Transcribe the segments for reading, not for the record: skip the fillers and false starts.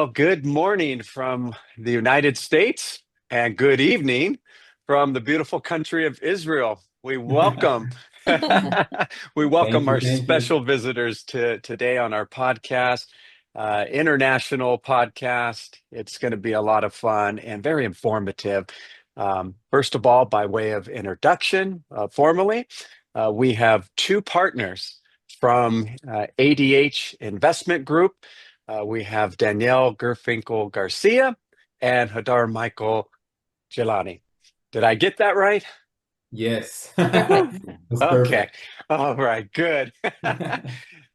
Well, good morning from the United States and good evening from the beautiful country of Israel. We welcome we welcome Thank you, our thank you. special visitors to today on our podcast, international podcast. It's going to be a lot of fun and very informative. First of all, by way of introduction, formally, we have two partners from ADH Investment Group. We have Danielle Gerfinkel Garcia and Hadar Michael Gilani. Did I get that right? Yes, Woo. that's Okay. perfect. All right. Good.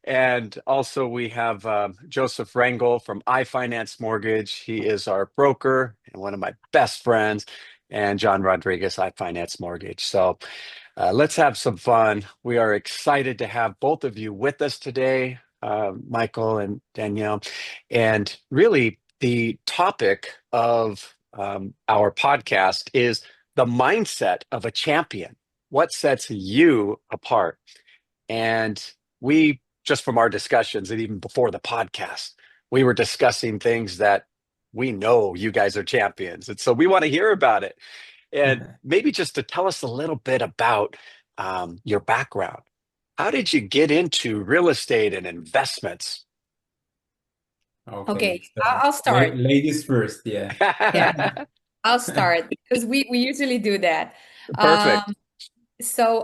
And also we have Joseph Rangel from iFinance Mortgage. He is our broker and one of my best friends, and John Rodriguez, iFinance Mortgage. So let's have some fun. We are excited to have both of you with us today, Michael and Danielle. And really, the topic of our podcast is the mindset of a champion. What sets you apart? And we, just from our discussions and even before the podcast, we were discussing things that we know you guys are champions. And so we want to hear about it. And maybe just to tell us a little bit about your background. How did you get into real estate and investments? Okay, Okay, so I'll start. ladies first, yeah. Yeah, I'll start because we usually do that. Perfect.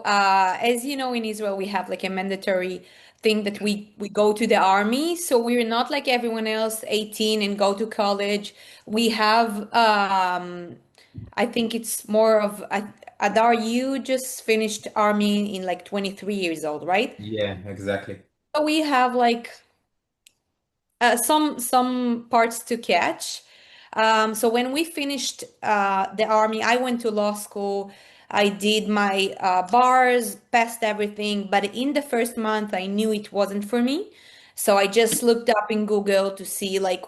As you know, in Israel, we have like a mandatory thing that we go to the army. So we're not like everyone else, 18 and go to college. We have, I think it's more of, Adar, you just finished army in like 23 years old, right? Yeah, exactly. So we have like some parts to catch. So when we finished the army, I went to law school. I did my bars, passed everything, but in the first month, I knew it wasn't for me. So I just looked up in Google to see like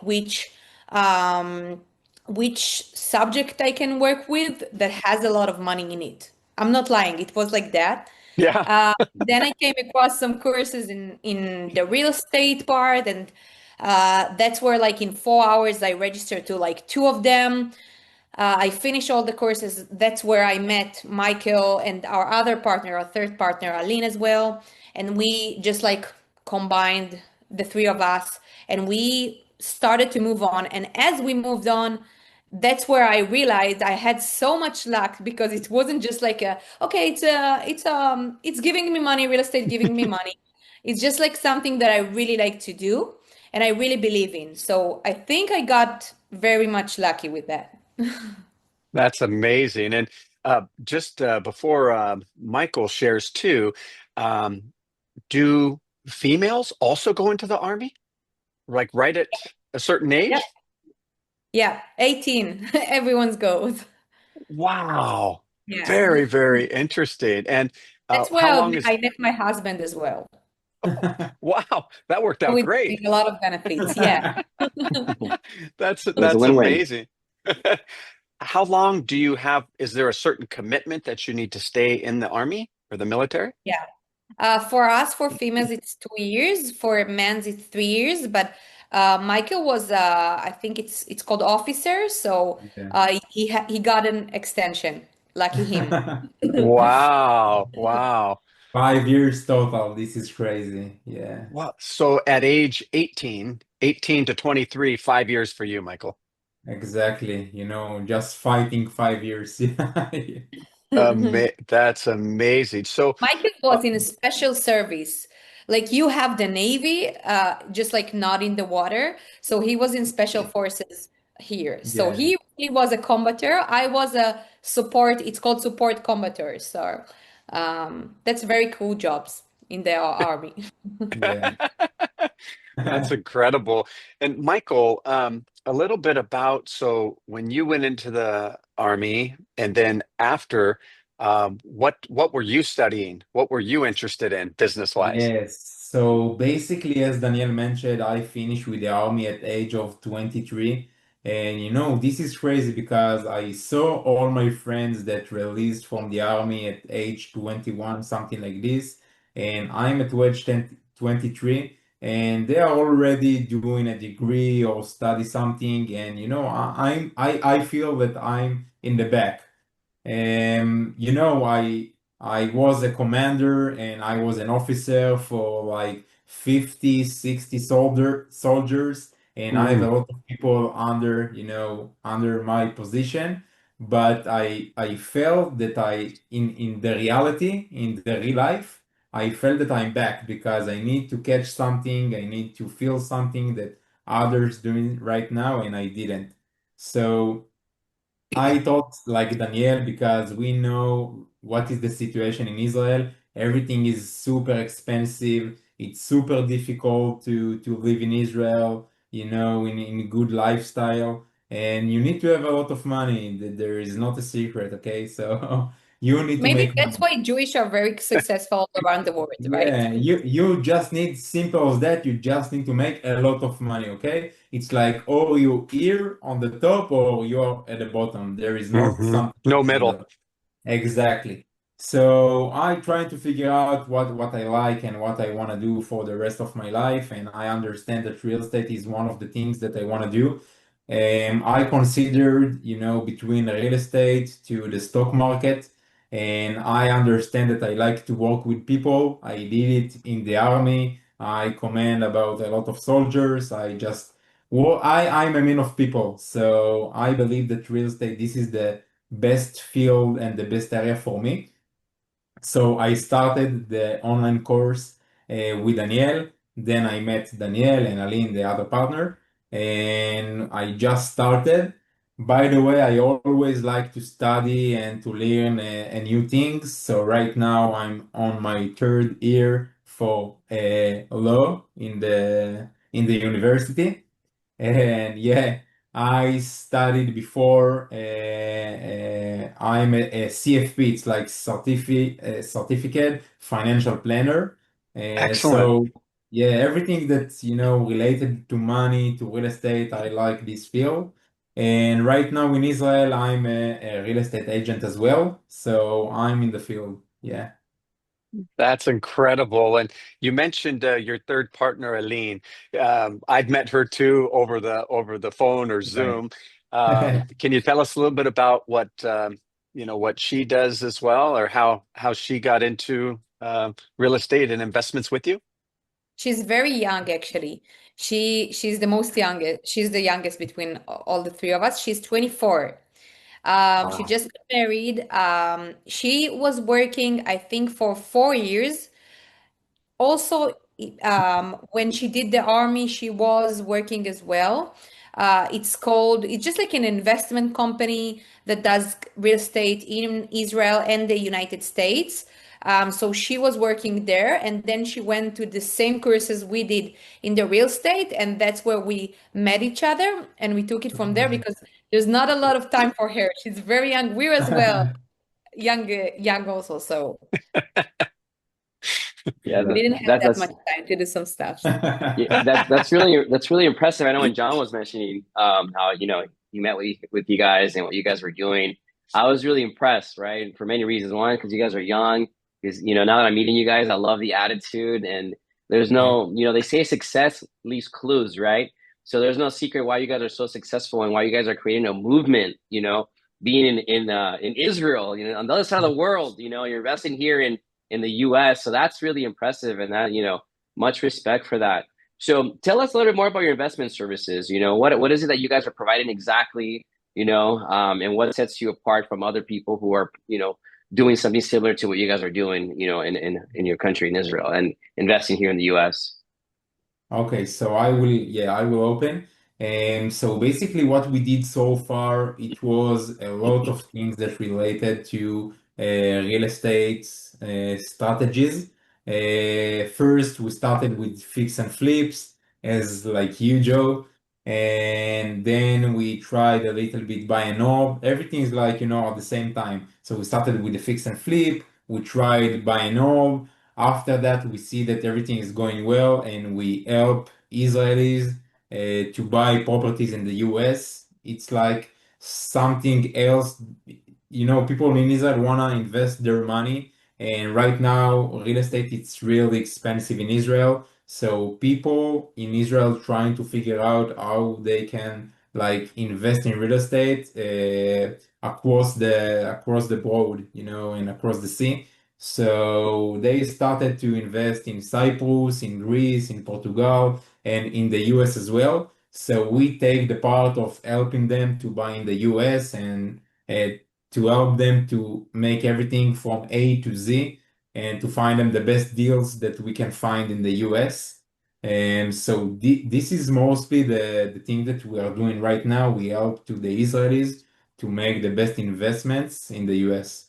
um, which subject I can work with that has a lot of money in it. I'm not lying; it was like that. Yeah. Then I came across some courses in the real estate part, and that's where like in 4 hours I registered to like two of them. I finished all the courses. That's where I met Michael and our other partner, our third partner, Aline as well. And we just like combined the three of us and we started to move on. And as we moved on, that's where I realized I had so much luck because it wasn't just like a okay, it's giving me money, real estate giving me money. It's just like something that I really like to do and I really believe in. So I think I got very much lucky with that. That's amazing. And just before Michael shares too, um, do females also go into the army? Like right at a certain Yep. age? Yeah, 18. Everyone's goes. Wow. Yeah. Very, very interesting. And That's how where long is, I met my husband as well. wow, that worked out With great. a lot of benefits. Yeah. It was a That's win-win. amazing. How long do you have? Is there a certain commitment that you need to stay in the army or the military? Yeah. For us, for females, it's 2 years. For men's, it's 3 years. But Michael was, I think it's called officer. So Yeah. he got an extension. Lucky him. Wow, wow. 5 years total. This is crazy. Yeah, Well, so at age 18, 18 to 23, 5 years for you, Michael. exactly. Just fighting 5 years. Yeah. That's amazing. So, Michael uh, was in a special service. Like you have the Navy, just like not in the water. So he was in special forces here. So Yeah. he was a combatant. I was a support. It's called support combatant. So that's very cool jobs in the army. Yeah. that's incredible. And Michael, a little bit about so when you went into the army and then after, what were you studying? What were you interested in business wise? Yes. So basically, as Daniel mentioned, I finished with the army at age of 23. And this is crazy because I saw all my friends that released from the army at age 21, something like this. And I'm at age 10, 23. and they are already doing a degree or study something, and I feel that I'm in the back. I was a commander and I was an officer for like 50, 60 soldiers, and I have Mm. a lot of people under my position. But I felt that in the reality, in the real life, I felt that I'm back because I need to catch something, I need to feel something that others doing right now, and I didn't. So I thought like Daniel, because we know what is the situation in Israel. Everything is super expensive. It's super difficult to live in Israel, in good lifestyle. And you need to have a lot of money. There is not a secret, okay? So you need to Maybe make that's money. why Jewish are very successful all around the world, right? Yeah, you just need simple as that. You just need to make a lot of money, okay? It's like or you here on the top or you're at the bottom. There is not Hmm. something in No the middle. middle. Exactly. So I try to figure out what I like and what I want to do for the rest of my life. And I understand that real estate is one of the things that I want to do. I considered, between real estate to the stock market. And I understand that I like to work with people. I did it in the army. I command about a lot of soldiers. I'm a man of people. So I believe that real estate, this is the best field and the best area for me. So I started the online course with Daniel. Then I met Daniel and Aline, the other partner, and I just started. By the way, I always like to study and to learn new things. So right now I'm on my third year for law in the university. And yeah, I studied before. I'm a CFP, it's like certificate financial planner. Excellent. So yeah, everything that's related to money, to real estate, I like this field. And right now in Israel, I'm a real estate agent as well. So I'm in the field. Yeah. That's incredible. And you mentioned your third partner, Aline. I've met her too over the phone or Right. Zoom. Can you tell us a little bit about what she does as well, or how she got into real estate and investments with you? She's very young, actually. She's the most youngest. She's the youngest between all the three of us. She's 24. She Wow. just got married. She was working, I think, for 4 years. Also, when she did the army, she was working as well. It's just like an investment company that does real estate in Israel and the United States. So she was working there, and then she went to the same courses we did in the real estate, and that's where we met each other, and we took it from there because there's not a lot of time for her. She's very young. We're as well young also, so Yeah, we didn't have that that's much time to do some stuff. yeah, that's really impressive. I know when John was mentioning how he met with you guys and what you guys were doing, I was really impressed, right? For many reasons. One, because you guys are young. Because now that I'm meeting you guys, I love the attitude, and there's Yeah. no, they say success leaves clues, right? So there's no secret why you guys are so successful and why you guys are creating a movement. Being in Israel, on the other side of the world, you're investing here in the U.S. So that's really impressive, and that much respect for that. So tell us a little bit more about your investment services. What is it that you guys are providing exactly, and what sets you apart from other people who are, doing something similar to what you guys are doing, in your country in Israel and investing here in the US. Okay, so I will open. And so basically what we did so far, it was a lot of things that related to real estate strategies. First, we started with fix and flips, as like you, Joe. And then we tried a little bit buy and hold. Everything is like, at the same time. So we started with the fix and flip. We tried buy and hold. After that, we see that everything is going well, and we help Israelis to buy properties in the US. It's like something else. People in Israel wanna invest their money, and right now, real estate it's really expensive in Israel. So people in Israel trying to figure out how they can like invest in real estate across the board, and across the sea. So they started to invest in Cyprus, in Greece, in Portugal, and in the US as well. So we take the part of helping them to buy in the US and uh, to help them to make everything from A to Z and to find them the best deals that we can find in the US. And so this is mostly the thing that we are doing right now. We help to the Israelis to make the best investments in the US.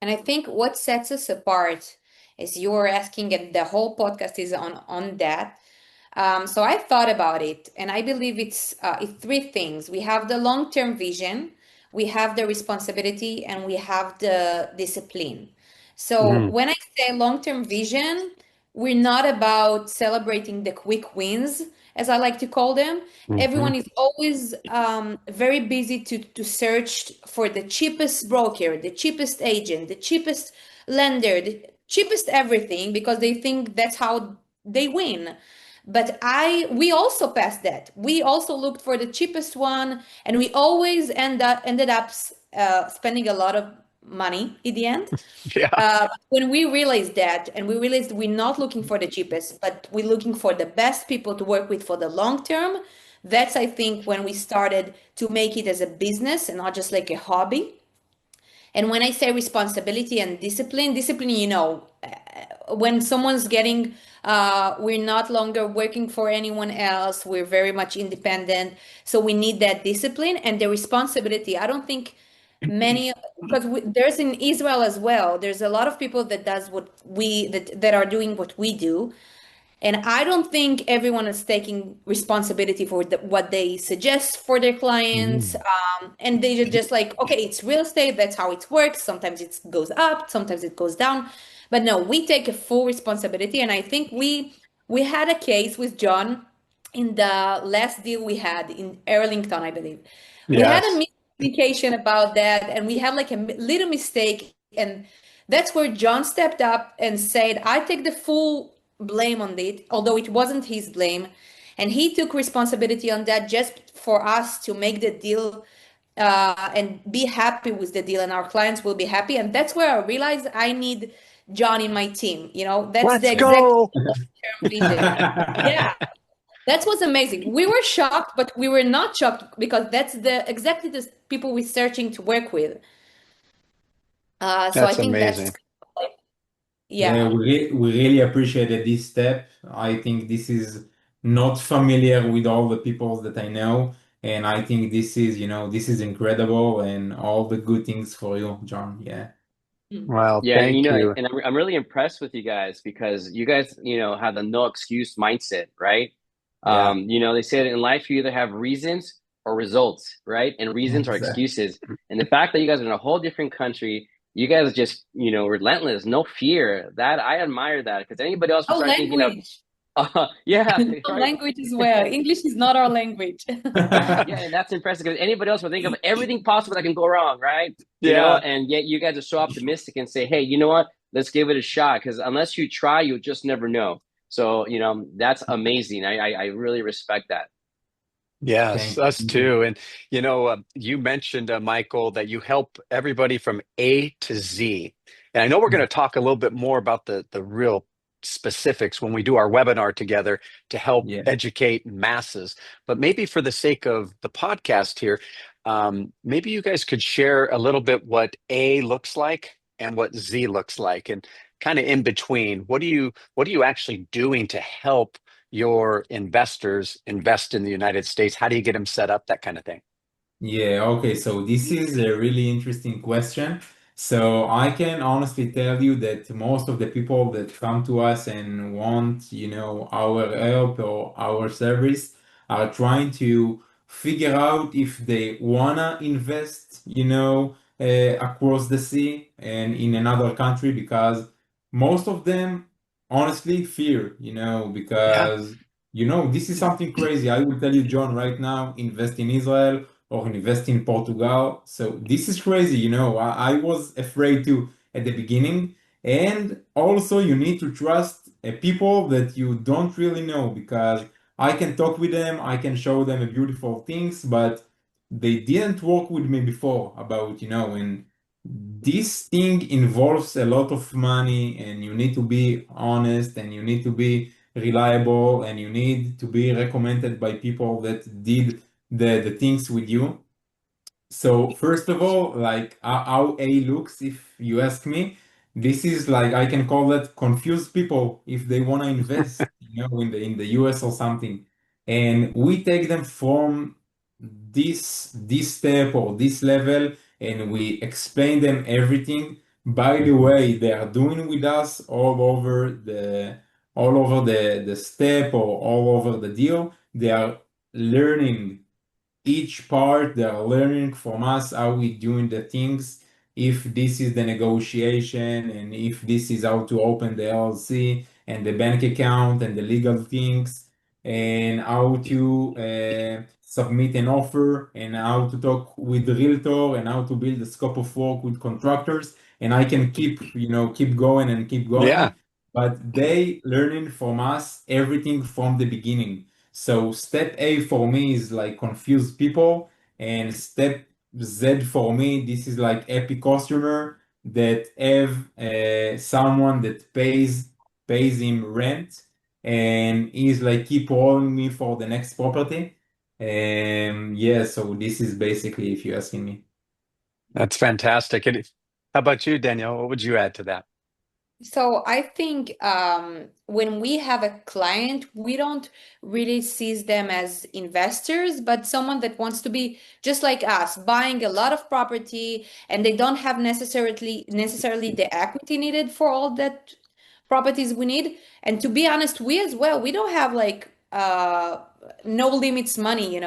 And I think what sets us apart, as you were asking, and the whole podcast is on that. So I thought about it, and I believe it's three things. We have the long-term vision, we have the responsibility, and we have the discipline. So Mm, when I say long-term vision, we're not about celebrating the quick wins, as I like to call them. mhm. Everyone is always very busy to search for the cheapest broker, the cheapest agent, the cheapest lender, the cheapest everything, because they think that's how they win. But we also passed that. We also looked for the cheapest one, and we always ended up spending a lot of money in the end. Yeah. When we realized that, and we realized we're not looking for the cheapest, but we're looking for the best people to work with for the long term. That's, I think, when we started to make it as a business and not just like a hobby. And when I say responsibility and discipline, when someone's getting, we're not longer working for anyone else, we're very much independent. So we need that discipline and the responsibility. I don't think many, because there's in Israel as well, there's a lot of people that are doing what we do. And I don't think everyone is taking responsibility for what they suggest for their clients. Mm. And they just like, okay, it's real estate. That's how it works. Sometimes it goes up, sometimes it goes down. But no, we take a full responsibility. And I think we had a case with John in the last deal we had in Arlington, I believe. We had a Yes. miscommunication about that, and we had like a little mistake. And that's where John stepped up and said, I take the full blame on it, although it wasn't his blame. And he took responsibility on that just for us to make the deal and be happy with the deal, and our clients will be happy. And that's where I realized I need John in my team. That's the Let's exact go. vision. Yeah, that was amazing. We were shocked, but we were not shocked because that's exactly the people we're searching to work with. So I That's think that's amazing. Yeah, yeah. we really appreciated this step. I think this is not familiar with all the people that I know, and I think this is incredible and all the good things for you, John. Yeah. Mm. Well, Yeah, and thank you. I'm really impressed with you guys because you guys, have the no excuse mindset, right? Yeah. They say that in life you either have reasons or results, right? And reasons are Exactly. excuses. And the fact that you guys are in a whole different country, you guys are just, relentless, no fear. That I admire that because anybody else would Oh, start thinking of, language. yeah, right. Language as well. English is not our language. Yeah, and that's impressive because anybody else would think of everything possible that can go wrong, right? Yeah. And yet you guys are so optimistic and say, hey, you know what? Let's give it a shot because unless you try, you'll just never know. So, that's amazing. I really respect that. Yes, Thank us you. too. And you mentioned, Michael, that you help everybody from A to Z. And I know we're going to talk a little bit more about the real specifics when we do our webinar together to help Yeah. educate masses. But maybe for the sake of the podcast here, maybe you guys could share a little bit what A looks like and what Z looks like, and kind of in between. What are you actually doing to help your investors invest in the United States? How do you get them set up? That kind of thing. Yeah, okay, so this is a really interesting question. So I can honestly tell you that most of the people that come to us and want, our help or our service are trying to figure out if they wanna invest, across the sea and in another country because most of them honestly fear, Yeah. because this is something crazy. I will tell you, John, right now, invest in Israel or invest in Portugal. So this is crazy, I was afraid to at the beginning. And also you need to trust people that you don't really know, because I can talk with them, I can show them beautiful things, but they didn't work with me before about, and this thing involves a lot of money, and you need to be honest, and you need to be reliable, and you need to be recommended by people that did the things with you. So first of all, like how A looks, if you ask me, this is like I can call it confused people if they want to invest, in the US or something, and we take them from this step or this level, and we explain them everything. By the way, they are doing with us all over the step or all over the deal. They are learning each part. They are learning from us how we doing the things, if this is the negotiation, and if this is how to open the LLC and the bank account and the legal things, and how to submit an offer, and how to talk with the realtor, and how to build a scope of work with contractors. And I can keep going and keep Yeah, going, but they learning from us everything from the beginning. So step A for me is like confuse people, and step Z for me, this is like happy customer that have someone that pays him rent, and he's like keep rolling me for the next property. Yeah, so this is basically, if you're asking me. that's fantastic. And how about you, Danielle? What would you add to that? So I think when we have a client, we don't really see them as investors, but someone that wants to be just like us, buying a lot of property, and they don't have necessarily the equity needed for all that properties we need. And to be honest, we as well, we don't have like no limits money,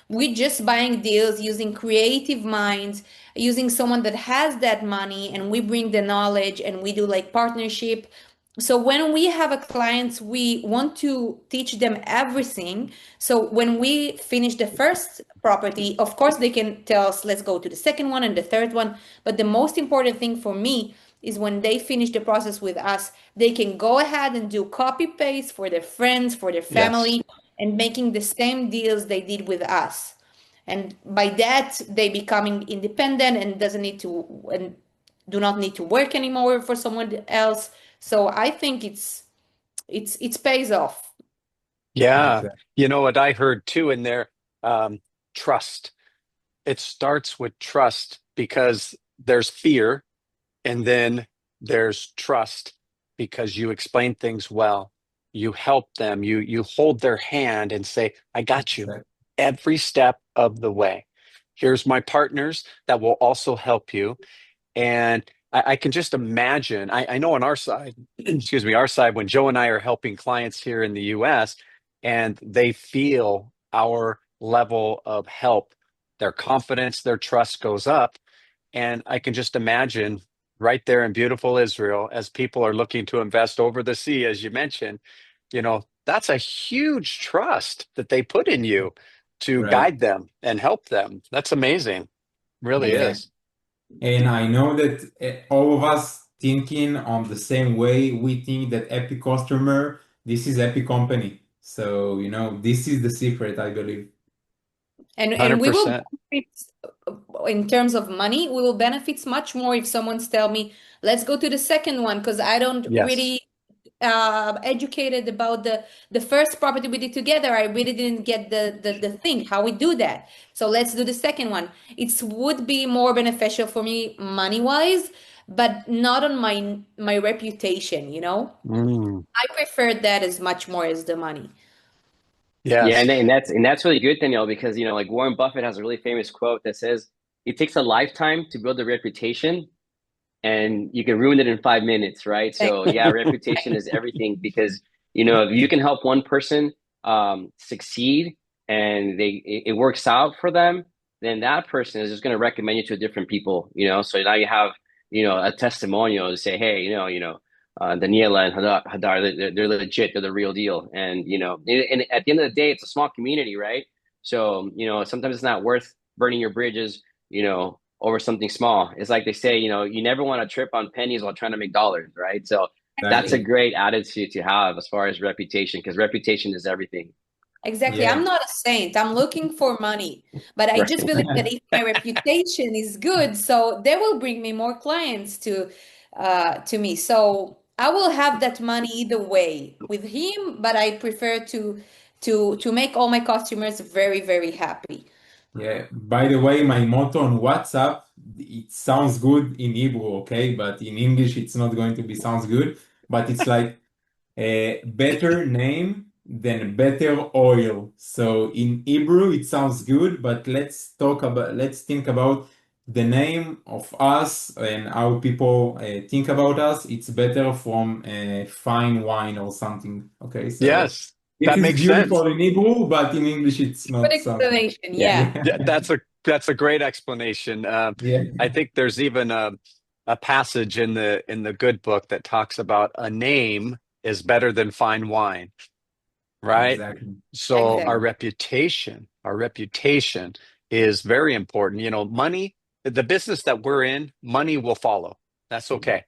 we're just buying deals using creative minds, using someone that has that money, and we bring the knowledge and we do like partnership. So when we have a clients, we want to teach them everything. So when we finish the first property, of course they can tell us, let's go to the second one and the third one. But the most important thing for me is when they finish the process with us, they can go ahead and do copy paste for their friends, for their Yes. family, and making the same deals they did with us. And by that, they becoming independent and doesn't need to and do not need to work anymore for someone else. So I think it's pays off. Yeah. Exactly. You know what I heard too in there? Um, trust. It starts with trust because there's fear, and then there's trust because you explain things well. You help them. You hold their hand and say, "I got you Exactly. every step of the way. Here's my partners that will also help you." And I can just imagine, I know on our side, excuse me, our side, when Joe and I are helping clients here in the US and they feel our level of help, their confidence, their trust goes up. And I can just imagine right there in beautiful Israel, as people are looking to invest over the sea, as you mentioned, that's a huge trust that they put in you to Right. guide them and help them. That's amazing. Really Yeah. Exactly. is. And I know that all of us thinking on the same way. We think that Epic customer, this is Epic company. So, this is the secret, I believe. And we will 100%. benefit in terms of money. We will benefit much more if someone's tell me, let's go to the second one, because I don't Yes. really educated about the first property we did together. I really didn't get the thing how we do that. So let's do the second one. It would be more beneficial for me money wise, but not on my reputation. Mm, I prefer that as much more as the money. Yeah, yes. and that's really good, Danielle, because like Warren Buffett has a really famous quote that says, "It takes a lifetime to build a reputation, and you can ruin it in 5 minutes," right? Thank So yeah, reputation is everything because if you can help one person succeed and it works out for them, then that person is just going to recommend you to different people. So now you have a testimonial to say, hey, Daniela and Hadar, they're legit, they're the real deal, and at the end of the day, it's a small community, right? So sometimes it's not worth burning your bridges, over something small. It's like they say, you never want to trip on pennies while trying to make dollars, right? So that's a Exactly. great attitude to have as far as reputation, because reputation is everything. Exactly. I'm Yeah. not a saint. I'm looking for money. But I Right. just believe that if my reputation is good, so they will bring me more clients to me. So I will have that money either way with him, but I prefer to make all my customers very, very happy. Yeah. By the way, my motto on WhatsApp, it sounds good in Hebrew, okay? But in English, it's not going to be sounds good. But it's like a better name than better oil. So in Hebrew, it sounds good, but let's think about the name of us and how people think about us. It's better from fine wine or something. Okay, so Yes, this that is makes sense. beautiful in Hebrew, but in English, it's Good not something. explanation. Yeah. Yeah. Yeah, Yeah, that's a great explanation. yeah, I think there's even a passage in the good book that talks about a name is better than fine wine, right? exactly. So Exactly. our reputation is very important. Money, the business that we're in, money will follow. That's okay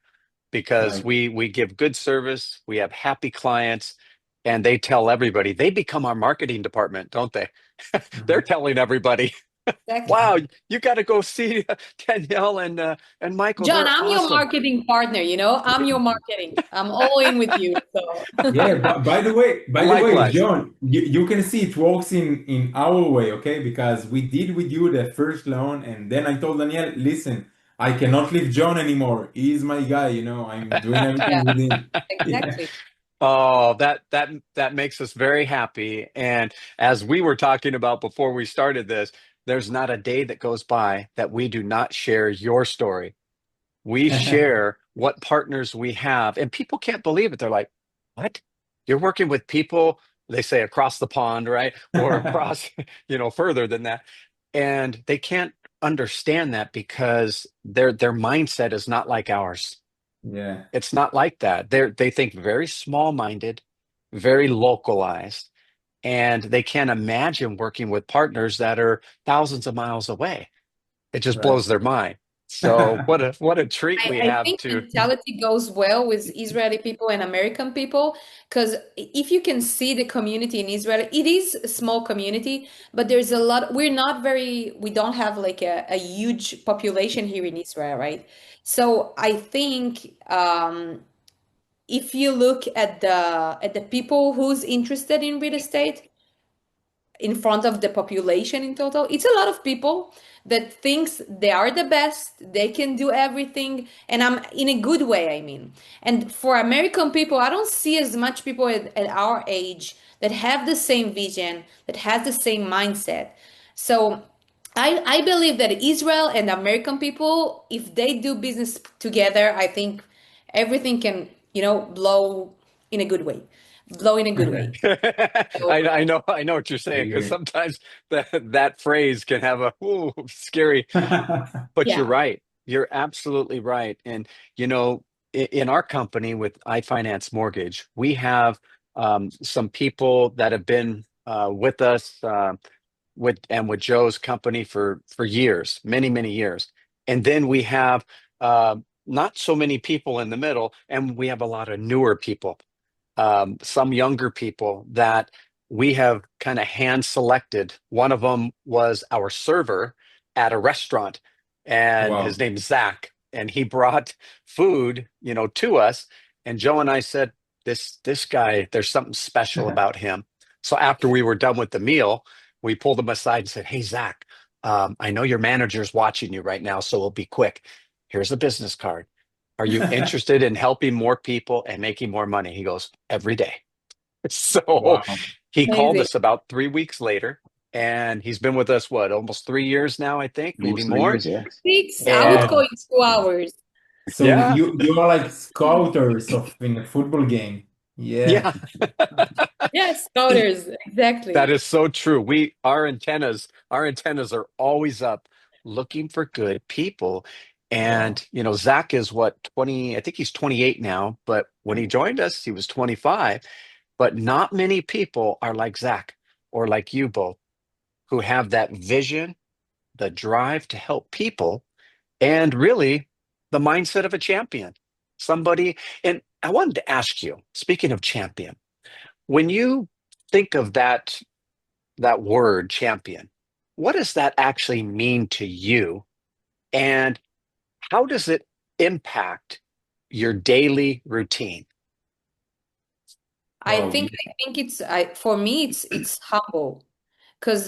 because Right. we give good service, we have happy clients, and they tell everybody. They become our marketing department, don't they? They're Mhm. telling everybody, Exactly. "Wow, you got to go see Danielle and Michael. John, They're I'm your awesome." marketing partner, I'm your marketing. I'm all in with you. So Yeah, but by the way, Likewise. John, you can see it works in our way, okay? Because we did with you the first loan, and then I told Danielle, listen, I cannot leave John anymore. He's my guy, I'm doing yeah, everything with him. Yeah. exactly. Oh, that makes us very happy. And as we were talking about before we started this, there's not a day that goes by that we do not share your story. We share what partners we have, and people can't believe it. They're like, "What? You're working with people?" They say across the pond, right? Or across, further than that. And they can't understand that because their mindset is not like ours. Yeah, It's not like that. They think very small-minded, very localized, and they can't imagine working with partners that are thousands of miles away. It just right. blows their mind. So what a treat we I have think to. mentality goes well with Israeli people and American people because if you can see the community in Israel, it is a small community, but there's a lot. We don't have like a huge population here in Israel, right? So I think if you look at the people who's interested in real estate, in front of the population in total, it's a lot of people that thinks they are the best, they can do everything, and I'm in a good way, I mean. And for American people, I don't see as much people at our age that have the same vision, that has the same mindset. So I believe that Israel and American people, if they do business together, I think everything can, blow in a good way. Blow in a good way. So I know what you're I saying because agree. sometimes that phrase can have a scary. But you're yeah. right. You're absolutely right. And in our company with iFinance Mortgage, we have some people that have been with us. With Joe's company for years, many, many years. And then we have not so many people in the middle, and we have a lot of newer people, some younger people that we have kind of hand selected. One of them was our server at a restaurant, and his Wow. name's Zach, and he brought food, to us. And Joe and I said, this guy, there's something special about him. So after we were done with the meal, we pulled him aside and said, "Hey, Zach, I know your manager's watching you right now, so we'll be quick. Here's a business card. Are you interested in helping more people and making more money?" He goes, "Every day." So Wow. he called Amazing. us about 3 weeks later, and he's been with us, what, almost 3 years now, I think, maybe Almost 3 years, more. yeah. Weeks, I would And go Wow. in 2 hours. So yeah, you are like scouters of in a football game. Yeah. yeah, Yes, coders, that exactly. is so true. Our antennas are always up looking for good people. Wow. And Zach is what, 20, I think he's 28 now, but when he joined us, he was 25. But not many people are like Zach or like you both who have that vision, the drive to help people, and really the mindset of a champion. Somebody, and I wanted to ask you, speaking of champion, when you think of that word champion, what does that actually mean to you? And how does it impact your daily routine? Oh, I think for me it's humble because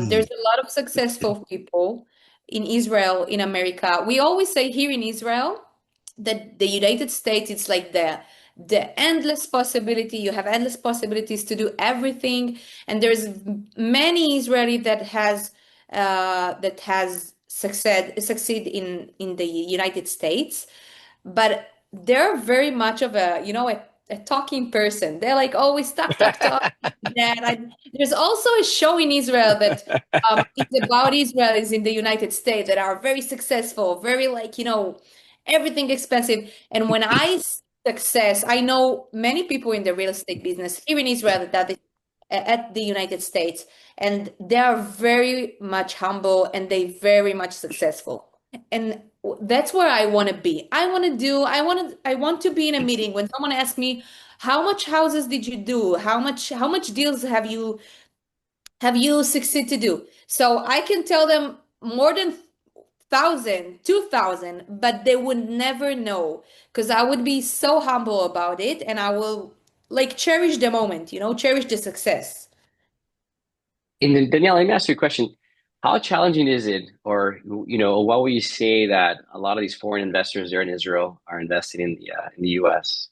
there's Mm. a lot of successful people in Israel, in America. We always say here in Israel that the United States, it's like the endless possibility. You have endless possibilities to do everything, and there's many Israeli that has succeed in the United States, but they're very much of a talking person. They're like always talk. That there's also a show in Israel that it's about Israelis in the United States that are very successful, very like everything expensive. And when success, I know many people in the real estate business here in Israel at the United States, and they are very much humble and they very much successful. And that's where I want to be. I want to be in a meeting when someone asks me, how much houses did you do? How much deals have you succeeded to do? So I can tell them more than 1,000, 2,000, but they would never know because I would be so humble about it and I will like cherish the moment, cherish the success. And then, Danielle, let me ask you a question. How challenging is it, or what would you say that a lot of these foreign investors there in Israel are investing in the U.S.?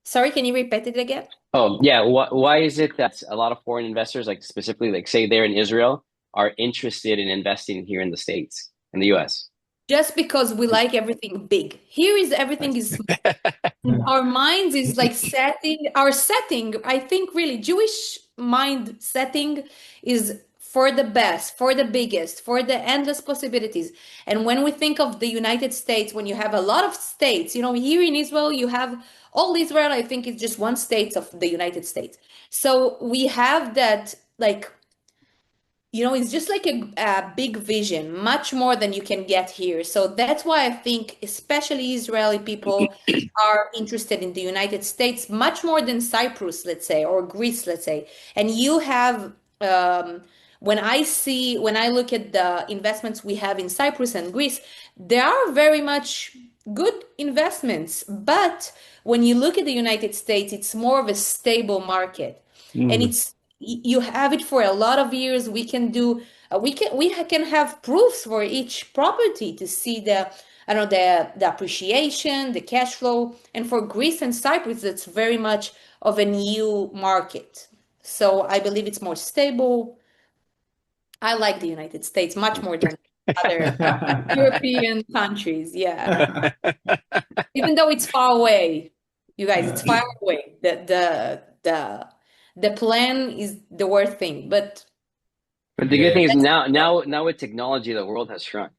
Sorry, can you repeat it again? Oh, yeah. Why is it that a lot of foreign investors, like specifically, like say they're in Israel, are interested in investing here in the States, in the US? Just because we like everything big. Here is everything is our minds is like setting. I think really Jewish mind setting is for the best, for the biggest, for the endless possibilities. And when we think of the United States, when you have a lot of states, here in Israel you have all Israel, I think it's just one state of the United States. So we have that like it's just like a big vision, much more than you can get here. So that's why I think, especially Israeli people, are interested in the United States much more than Cyprus, let's say, or Greece, let's say. And you have, when I look at the investments we have in Cyprus and Greece, they are very much good investments. But when you look at the United States, it's more of a stable market. And Mm. you have it for a lot of years. We can have proofs for each property to see the I don't know the appreciation, the cash flow. And for Greece and Cyprus, it's very much of a new market. So I believe it's more stable. I like the United States much more than other European countries. Yeah, even though it's far away, you guys, it's far away. The plan is the worst thing, but But the good Yeah. thing is that's now with technology, the world has shrunk.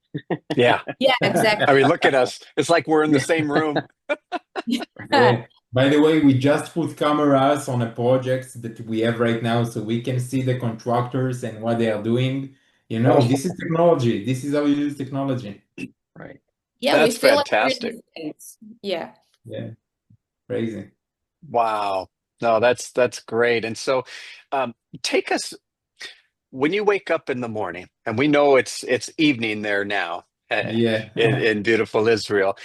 Yeah. yeah, I exactly. mean, look at us. It's like we're in the same room. Yeah. By the way, we just put cameras on a project that we have right now so we can see the contractors and what they are doing. Oh, This is technology. This is how you use technology. Right. Yeah, we that's feel like we're in fantastic. the States. Yeah. Yeah, crazy. Wow. No, that's great. And so, um, take us when you wake up in the morning, and we know it's evening there now Yeah. in beautiful Israel.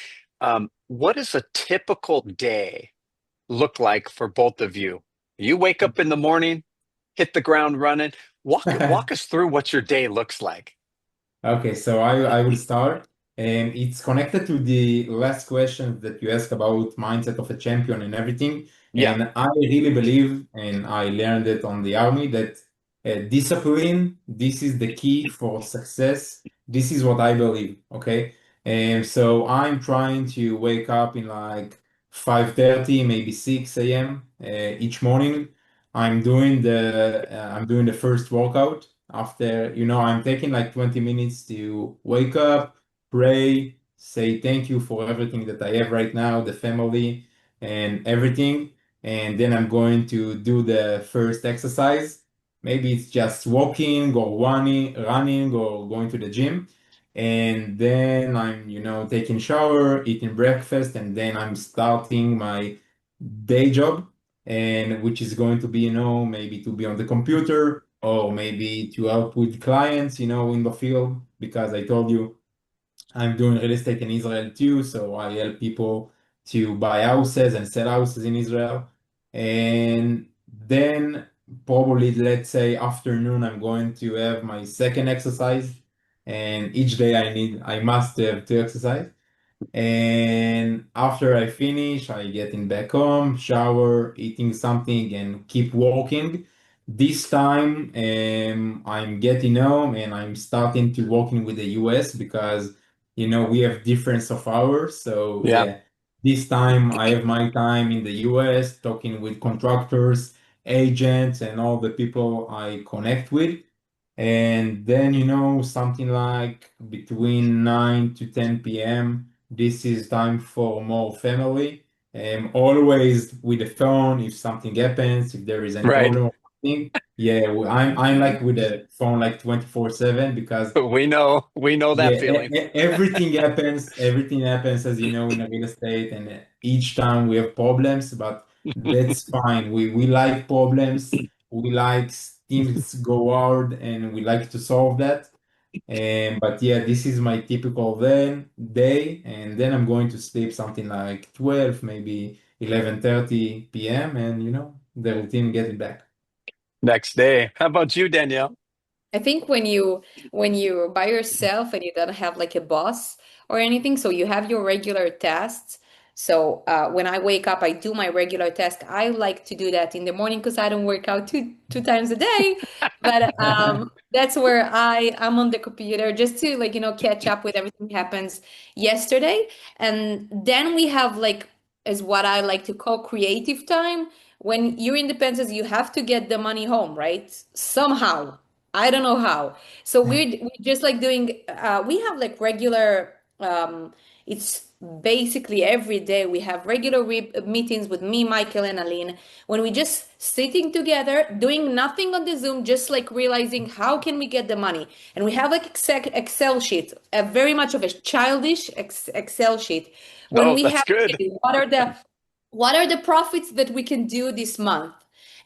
What does a typical day look like for both of you? You wake up in the morning, hit the ground running. Walk us through what your day looks like. Okay, so I will start. And it's connected to the last question that you asked about mindset of a champion and everything. Yeah. And I really believe, and I learned it on the army, that discipline, this is the key for success. This is what I believe, okay? And so I'm trying to wake up in like 5:30, maybe 6 a.m. Each morning. I'm doing the first workout. After, I'm taking like 20 minutes to wake up, pray, say thank you for everything that I have right now, the family and everything. And then I'm going to do the first exercise. Maybe it's just walking or running or going to the gym. And then I'm, taking shower, eating breakfast, and then I'm starting my day job, and which is going to be, maybe to be on the computer or maybe to help with clients, in the field, because I told you I'm doing real estate in Israel too, so I help people to buy houses and sell houses in Israel. And then probably, let's say afternoon, I'm going to have my second exercise. And each day I must have two exercise. And after I finish, I getting back home, shower, eating something, and keep walking. This time, I'm getting home and I'm starting to working with the US because, we have difference of hours. So Yeah. yeah, this time I have my time in the US talking with contractors, agents, and all the people I connect with. And then, something like between 9 to 10 p.m., this is time for more family. Always with the phone, if something happens, if there is any Right. problem or something. Yeah, I'm like with the phone like 24/7 because We know yeah, that feeling. everything happens as you know in real estate, and each time we have problems, but that's fine. We like problems, we like things go hard, and we like to solve that. But yeah, this is my typical day, and then I'm going to sleep something like 12, maybe 11:30 p.m., and the routine getting back. Next day. How about you, Danielle? I think when you're by yourself and you don't have like a boss or anything, so you have your regular tasks. So when I wake up, I do my regular task. I like to do that in the morning because I don't work out two times a day. But that's where I'm on the computer just to like catch up with everything happens yesterday, and then we have like is what I like to call creative time. When you're independent, you have to get the money home, right? Somehow. I don't know how. So we're just like doing we have like regular it's basically every day we have regular meetings with me, Michael and Aline, when we just sitting together doing nothing on the Zoom, just like realizing how can we get the money. And we have like Excel sheet, a very much of a childish Excel sheet when Oh, we that's have good. okay, what are the profits that we can do this month,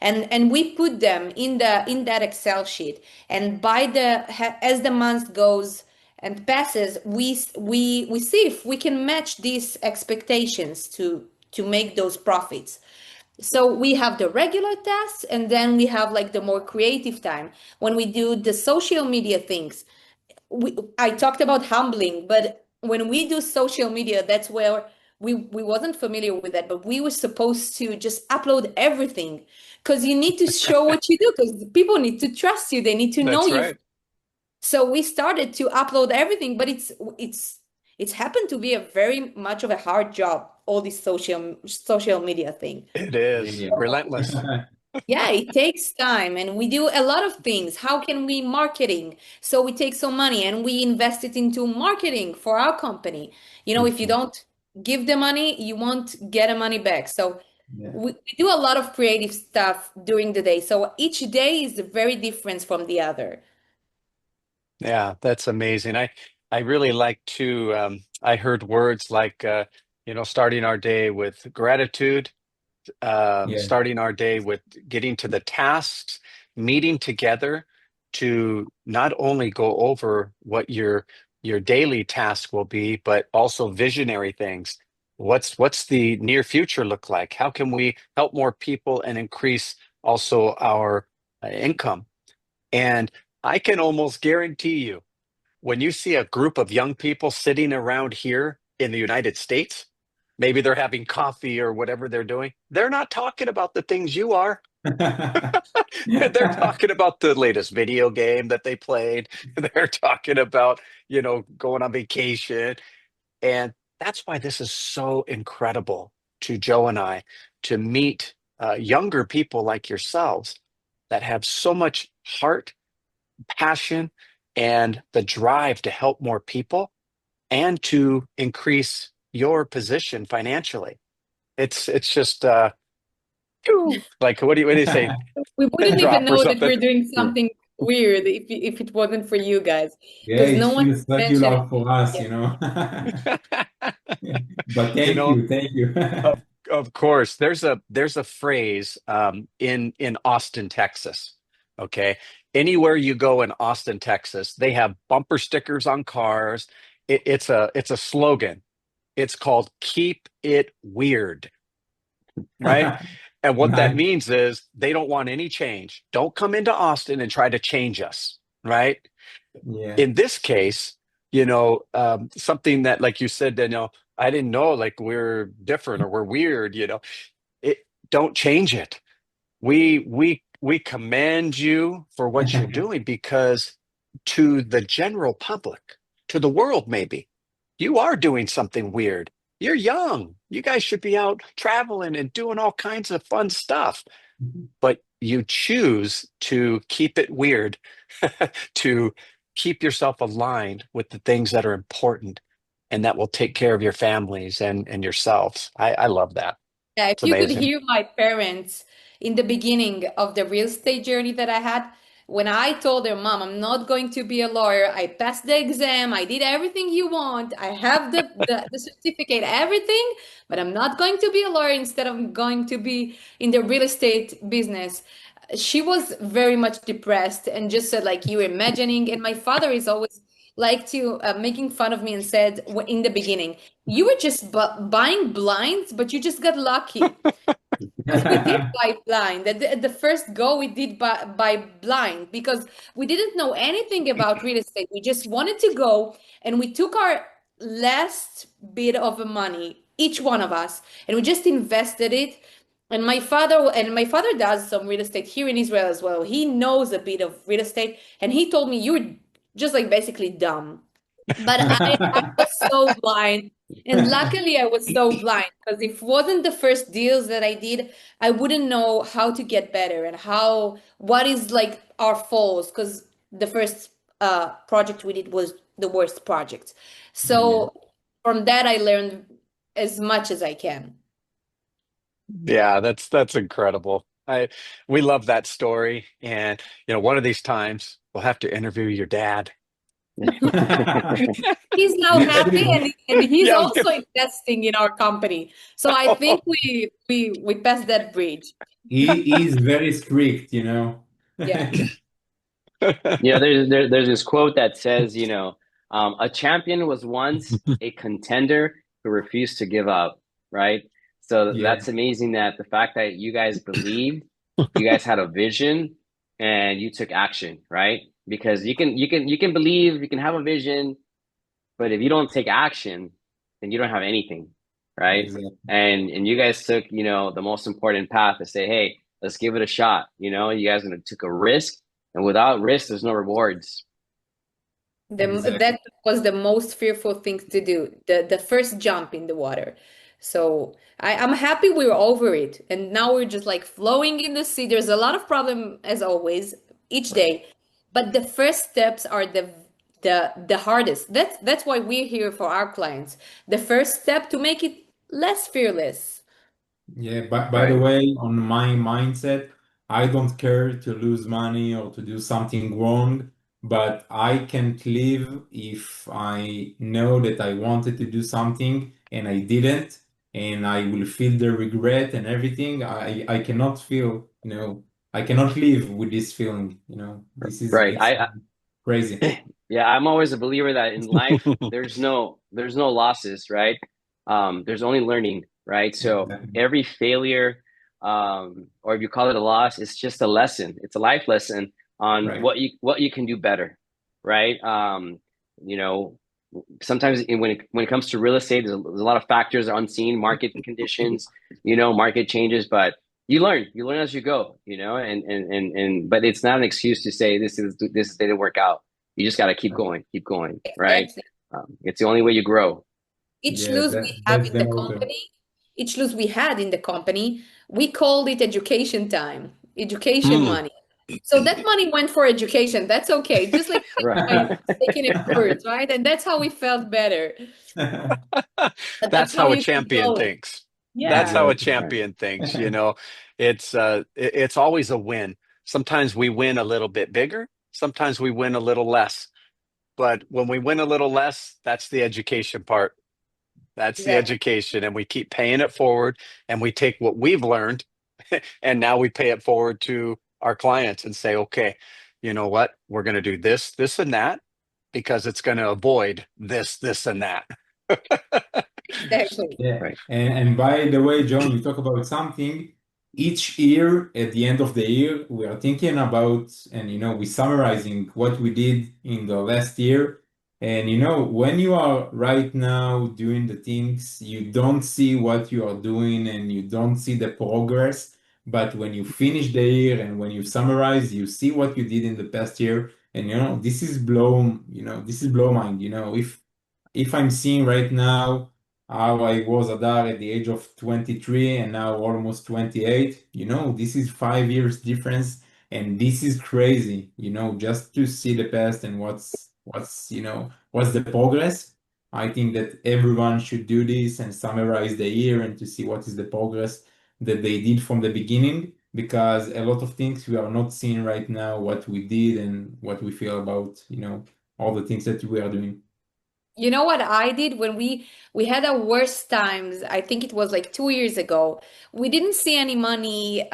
and we put them in that Excel sheet, and as the month goes and passes, we see if we can match these expectations to make those profits. So we have the regular tasks, and then we have like the more creative time when we do the social media things. I talked about humbling, but when we do social media, that's where we wasn't familiar with that, but we were supposed to just upload everything because you need to show what you do because people need to trust you. They need to know That's you. right. So we started to upload everything, but it's happened to be a very much of a hard job, all this social media thing. It is Yeah. relentless. Yeah, it takes time and we do a lot of things. How can we marketing? So we take some money and we invest it into marketing for our company. If you don't give the money, you won't get the money back. So Yeah. we do a lot of creative stuff during the day. So each day is very different from the other. Yeah, that's amazing. I really like to I heard words like starting our day with gratitude, Yeah. starting our day with getting to the tasks, meeting together to not only go over what your daily task will be, but also visionary things. What's the near future look like? How can we help more people and increase also our income? And I can almost guarantee you, when you see a group of young people sitting around here in the United States, maybe they're having coffee or whatever they're doing, they're not talking about the things you are. They're talking about the latest video game that they played. They're talking about, going on vacation. And that's why this is so incredible to Joe and I to meet younger people like yourselves that have so much heart, passion, and the drive to help more people and to increase your position financially. It's just phew, like what do you say? We Pin wouldn't even drop or know that something. we're doing Yeah. something weird if it wasn't for you guys, Yeah, because it no one feels mentioned circular for us, it. you know. But You thank know, you, thank you. of of course, there's a phrase in Austin, Texas. Okay, anywhere you go in Austin, Texas, they have bumper stickers on cars. It's a slogan. It's called "Keep It Weird," right? And what that Nice. means is they don't want any change. Don't come into Austin and try to change us, right? Yeah. In this case, something that, like you said, Danielle, I didn't know, like we're different or we're weird, it don't change it. We commend you for what you're doing because to the general public, to the world, maybe, you are doing something weird. You're young. You guys should be out traveling and doing all kinds of fun stuff, but you choose to keep it weird, to keep yourself aligned with the things that are important and that will take care of your families and yourselves. I love that. Yeah, if It's you could amazing. hear my parents in the beginning of the real estate journey that I had, when I told their mom, I'm not going to be a lawyer, I passed the exam, I did everything you want, I have the certificate, everything, but I'm not going to be a lawyer, instead of going to be in the real estate business. She was very much depressed and just said, like, you were imagining. And my father is always like to making fun of me and said in the beginning, you were just buying blinds, but you just got lucky. Because we did buy blind. At the first go, we did buy blind because we didn't know anything about real estate. We just wanted to go, and we took our last bit of money, each one of us, and we just invested it. And my father does some real estate here in Israel as well. He knows a bit of real estate, and he told me, you're just like basically dumb. But I was so blind. And luckily I was so blind, because if it wasn't the first deals that I did, I wouldn't know how to get better and what is like our faults, because the first project we did was the worst project. Yeah. So from that I learned as much as I can. Yeah, that's incredible. We love that story. And one of these times we'll have to interview your dad. He's now You happy, should. and he's Yeah. also investing in our company. So I think we passed that bridge. He is very strict, you know. Yeah. There's this quote that says, a champion was once a contender who refused to give up, right? So Yeah, that's amazing that the fact that you guys believed, you guys had a vision, and you took action, right? Because you can believe, you can have a vision, but if you don't take action, then you don't have anything, right? exactly. And you guys took, the most important path to say, hey, let's give it a shot. You guys took a risk, and without risk, there's no rewards. Exactly. That was the most fearful thing to do, the first jump in the water. So I'm happy we're over it. And now we're just like flowing in the sea. There's a lot of problem as always, each day. But the first steps are the hardest. That's why we're here for our clients. The first step to make it less fearless. Yeah, but by the Right. way, on my mindset, I don't care to lose money or to do something wrong, but I can't live if I know that I wanted to do something and I didn't, and I will feel the regret and everything. I cannot feel, I cannot live with this feeling, This is Right. it's crazy. Yeah, I'm always a believer that in life there's no losses, right? There's only learning, right? So Exactly. every failure, or if you call it a loss, it's just a lesson. It's a life lesson on Right. what you can do better, right? You know, Sometimes when it comes to real estate, there's a lot of factors that are unseen, market conditions, market changes, but you learn as you go, but it's not an excuse to say this didn't work out. You just got to keep going, right? Exactly. It's the only way you grow. Each Yeah, lose we have that's in the the motto. company, each lose we had in the company, we called it education time, education Mm. money. So that money went for education. That's okay. Just like Right. by taking a course, right? And that's how we felt better. But that's That's how how a you keep champion going. thinks. That's Yeah. how a Exactly. champion thinks. It's always a win. Sometimes we win a little bit bigger, Sometimes we win a little less, but when we win a little less, that's the education part. That's the Exactly. education. And we keep paying it forward and we take what we've learned and now we pay it forward to our clients and say, okay, you know what? We're going to do this, this, and that because it's going to avoid this, this, and that. Exactly. Yeah, Right. and by the way, John, you talk about something. Each year, at the end of the year, we are thinking about, and we summarizing what we did in the last year. And when you are right now doing the things, you don't see what you are doing and you don't see the progress. But when you finish the year and when you summarize, you see what you did in the past year. And this is blow mind. If I'm seeing right now how I was Adar at the age of 23 and now almost 28. This is 5 years difference, and this is crazy. Just to see the past and what's the progress. I think that everyone should do this and summarize the year and to see what is the progress that they did from the beginning, because a lot of things we are not seeing right now, what we did and what we feel about, all the things that we are doing. You know what I did when we had our worst times? I think it was like 2 years ago. We didn't see any money.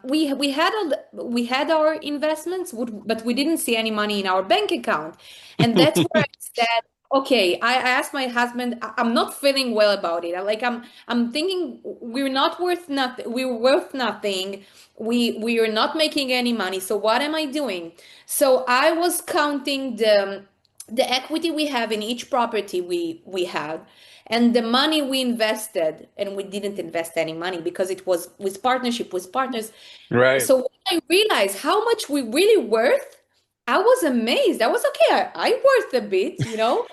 We had our investments, but we didn't see any money in our bank account, and that's where I said, okay. I asked my husband. I'm not feeling well about it. I'm thinking we're not worth nothing. We're worth nothing. We are not making any money. So what am I doing? So I was counting the equity we have in each property we had, and the money we invested, and we didn't invest any money because it was with partnership with partners. Right. So when I realized how much we really worth, I was amazed. I was okay, I worth a bit, not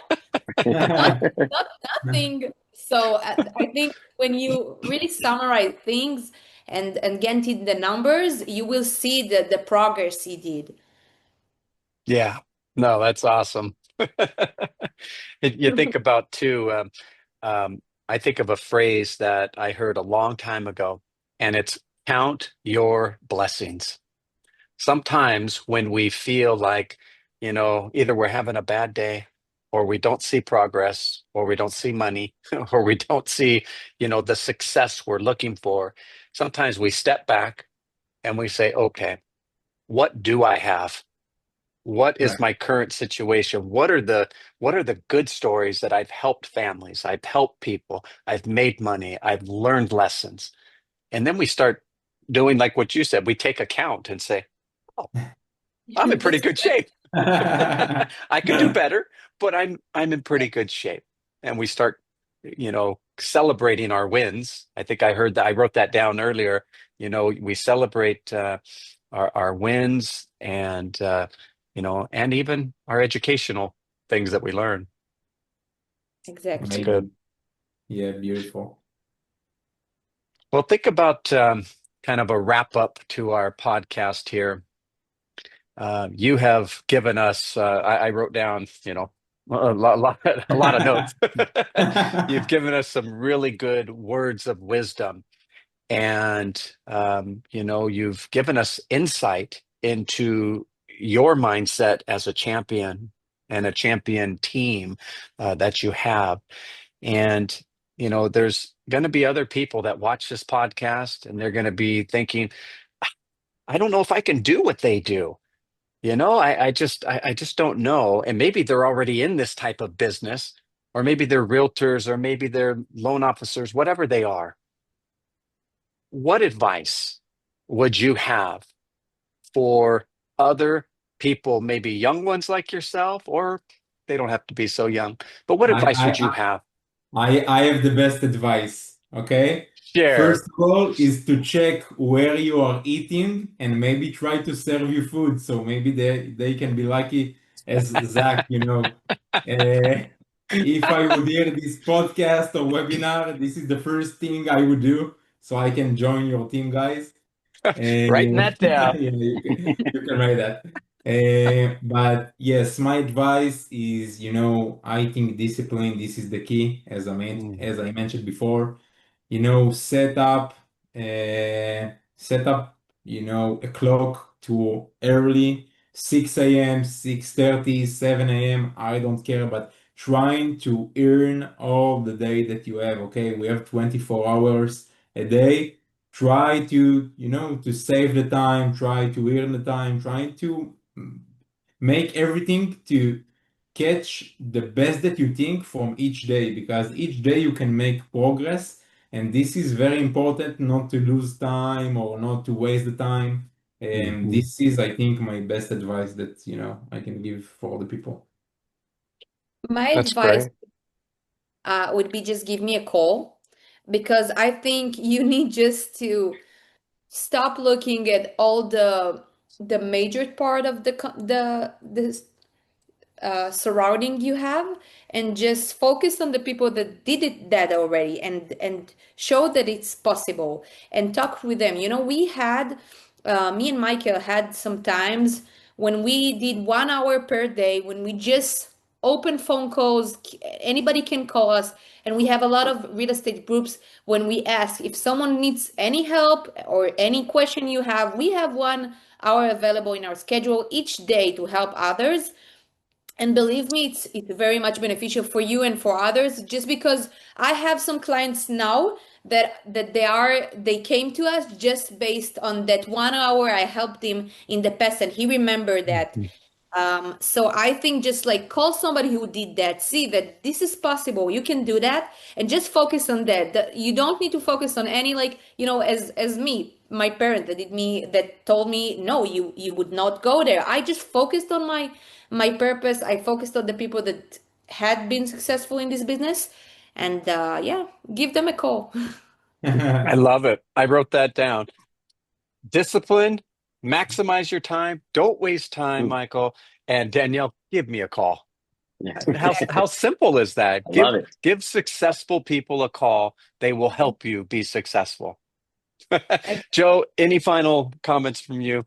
not nothing. So I think when you really summarize things and get in the numbers, you will see the progress you did. Yeah. No, that's awesome. You think about too, I think of a phrase that I heard a long time ago, and it's count your blessings. Sometimes when we feel like, either we're having a bad day or we don't see progress or we don't see money or we don't see, the success we're looking for, sometimes we step back and we say, okay, what do I have? What is Right. my current situation? What are the good stories that I've helped families, I've helped people, I've made money, I've learned lessons. And then we start doing like what you said, we take account and say, oh, I'm in pretty That's good good. shape. I could do better, but I'm in pretty good shape. And we start, celebrating our wins. I think I heard that I wrote that down earlier. We celebrate our wins and even our educational things that we learn. It's Exactly. good. Amazing. Yeah, beautiful. Well, think about kind of a wrap up to our podcast here. You have given us, I wrote down, a lot of notes. You've given us some really good words of wisdom. And, you've given us insight into your mindset as a champion and a champion team that you have. And, there's going to be other people that watch this podcast and they're going to be thinking, I don't know if I can do what they do. I just don't know. And maybe they're already in this type of business, or maybe they're realtors, or maybe they're loan officers, whatever they are. What advice would you have for other people, maybe young ones like yourself, or they don't have to be so young, but what I, advice would you I, have? I have the best advice. Okay. Share. First of all is to check where you are eating and maybe try to serve you food. So maybe they can be lucky as Zach. Uh, if I would hear this podcast or webinar, this is the first thing I would do so I can join your team, guys. Writing And that down. yeah, you can write that. But yes, my advice is, I think discipline, this is the key, Mm. as I mentioned before. Set up, a clock to early. 6 a.m., 6:30, 7 a.m., I don't care, but trying to earn all the day that you have. Okay, we have 24 hours a day. Try to, to save the time, try to earn the time, trying to make everything to catch the best that you think from each day, because each day you can make progress, and this is very important, not to lose time or not to waste the time. And Mhm. this is, I think, my best advice that I can give for the people. My That's advice great. would be just give me a call, because I think you need just to stop looking at all the major part of the surrounding you have, and just focus on the people that did that already, and show that it's possible, and talk with them. We had me and Michael had some times when we did 1 hour per day, when we just open phone calls. Anybody can call us, and we have a lot of real estate groups. When we ask if someone needs any help or any question you have, we have 1 hour available in our schedule each day to help others. And believe me, it's very much beneficial for you and for others, just because I have some clients now that they came to us just based on that 1 hour I helped him in the past, and he remembered that. Mhm. So I think just like call somebody who did that, see that this is possible, you can do that, and just focus on that. You don't need to focus on any, like, as me, my parent that told me, no, you would not go there. I just focused on my purpose. I focused on the people that had been successful in this business, and yeah, give them a call. I love it. I wrote that down. Discipline, maximize your time. Don't waste time, Mm, Michael. And Danielle, give me a call. yeah. How simple is that? I Give love it. give successful people a call. They will help you be successful. Joe, any final comments from you?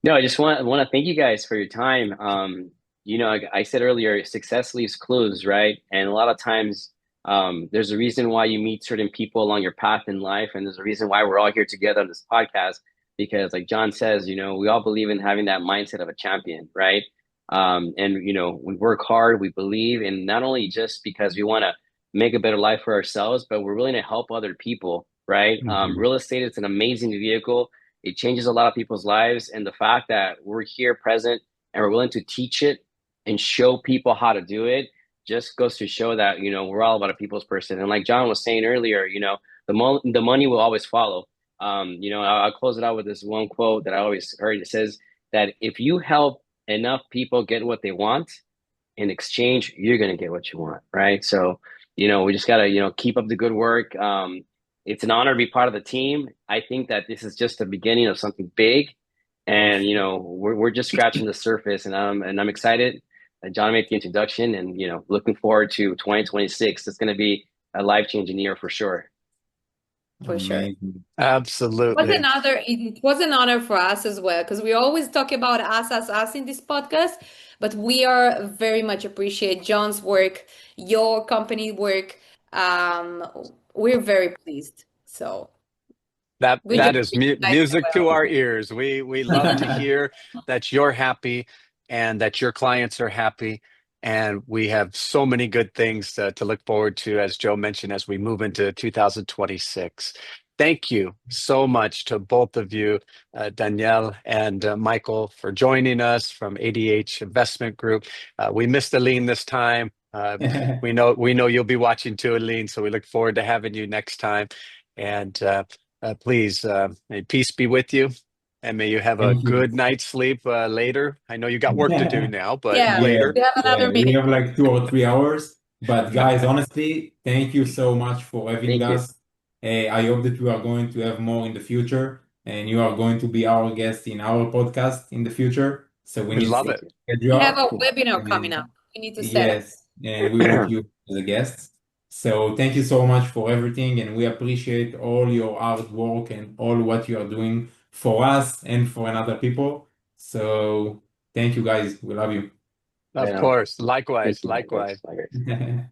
No, I just want to thank you guys for your time. I said earlier, success leaves clues, right? And a lot of times, there's a reason why you meet certain people along your path in life, and there's a reason why we're all here together on this podcast. Because, like John says, we all believe in having that mindset of a champion, right? And we work hard, we believe, and not only just because we want to make a better life for ourselves, but we're willing to help other people, right? Mhm. Real estate is an amazing vehicle. It changes a lot of people's lives. And the fact that we're here present and we're willing to teach it and show people how to do it just goes to show that, we're all about a people's person. And like John was saying earlier, the money will always follow. I'll close it out with this one quote that I always heard. It says that if you help enough people get what they want, in exchange, you're going to get what you want, right? So, we just got to, keep up the good work. It's an honor to be part of the team. I think that this is just the beginning of something big, and we're just scratching the surface, and I'm excited that John made the introduction, and looking forward to 2026. It's going to be a life-changing year for sure. For sure. Amazing. Absolutely. It was an honor for us as well, because we always talk about us in this podcast, but we are very much appreciate John's work, your company work. Um, we're very pleased. So That good job that is for you guys as music to well. our ears. We love to hear that you're happy and that your clients are happy. And we have so many good things to look forward to, as Joe mentioned, as we move into 2026. Thank you so much to both of you, Danielle and Michael, for joining us from ADH Investment Group. We missed Aline this time. We know you'll be watching too, Aline, so we look forward to having you next time. And please, may peace be with you, and may you have a Thank you. good night's sleep later. I know you got work to do now, but Yeah, Yeah, later. we have another yeah, we meeting. have like 2 or 3 hours. But guys, honestly, thank you so much for having Thank you. us. I hope that we are going to have more in the future, and you are going to be our guest in our podcast in the future. So we We need to love Thank it. you. schedule you We have a up. webinar coming And up. We need to set up. yes, and we want you as a guest. So thank you so much for everything, and we appreciate all your hard work and all what you are doing for us and for another people. So thank you guys. We love you. Of Right on. course. Thank Likewise. you, Likewise. likewise. Bye.